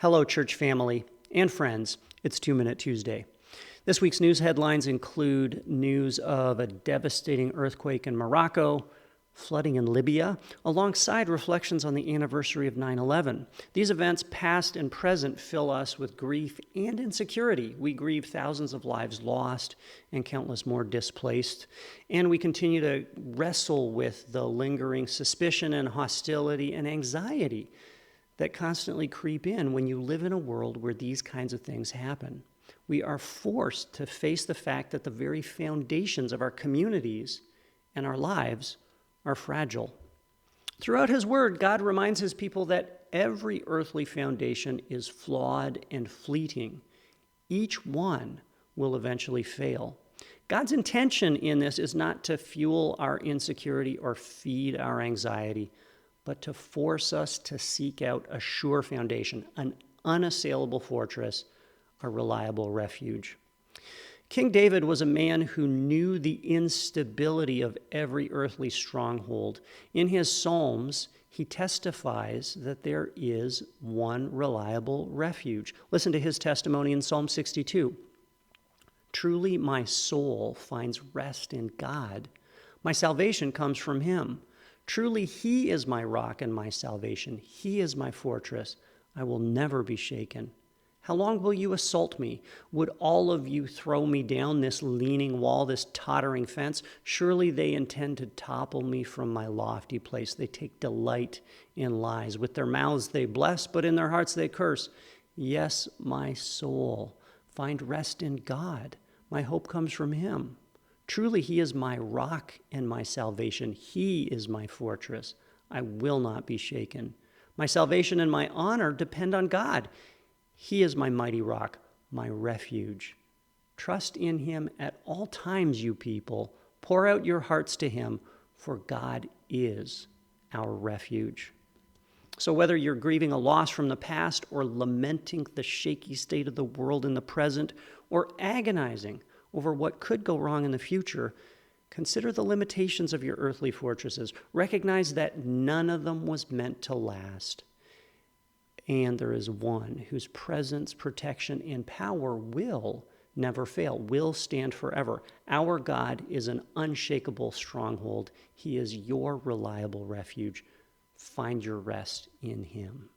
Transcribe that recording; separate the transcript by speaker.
Speaker 1: Hello, church family and friends. It's 2-Minute Tuesday. This week's news headlines include news of a devastating earthquake in Morocco, flooding in Libya, alongside reflections on the anniversary of 9/11. These events, past and present, fill us with grief and insecurity. We grieve thousands of lives lost and countless more displaced, and we continue to wrestle with the lingering suspicion and hostility and anxiety that constantly creep in when you live in a world where these kinds of things happen. We are forced to face the fact that the very foundations of our communities and our lives are fragile. Throughout his word, God reminds his people that every earthly foundation is flawed and fleeting. Each one will eventually fail. God's intention in this is not to fuel our insecurity or feed our anxiety, but to force us to seek out a sure foundation, an unassailable fortress, a reliable refuge. King David was a man who knew the instability of every earthly stronghold. In his Psalms, he testifies that there is one reliable refuge. Listen to his testimony in Psalm 62. Truly my soul finds rest in God. My salvation comes from him. Truly he is my rock and my salvation. He is my fortress. I will never be shaken. How long will you assault me? Would all of you throw me down this leaning wall, this tottering fence? Surely they intend to topple me from my lofty place. They take delight in lies. With their mouths they bless, but in their hearts they curse. Yes, my soul, find rest in God. My hope comes from him. Truly he is my rock and my salvation. He is my fortress. I will not be shaken. My salvation and my honor depend on God. He is my mighty rock, my refuge. Trust in him at all times, you people. Pour out your hearts to him, for God is our refuge. So whether you're grieving a loss from the past or lamenting the shaky state of the world in the present or agonizing over what could go wrong in the future, consider the limitations of your earthly fortresses. Recognize that none of them was meant to last. And there is one whose presence, protection, and power will never fail, will stand forever. Our God is an unshakable stronghold. He is your reliable refuge. Find your rest in him.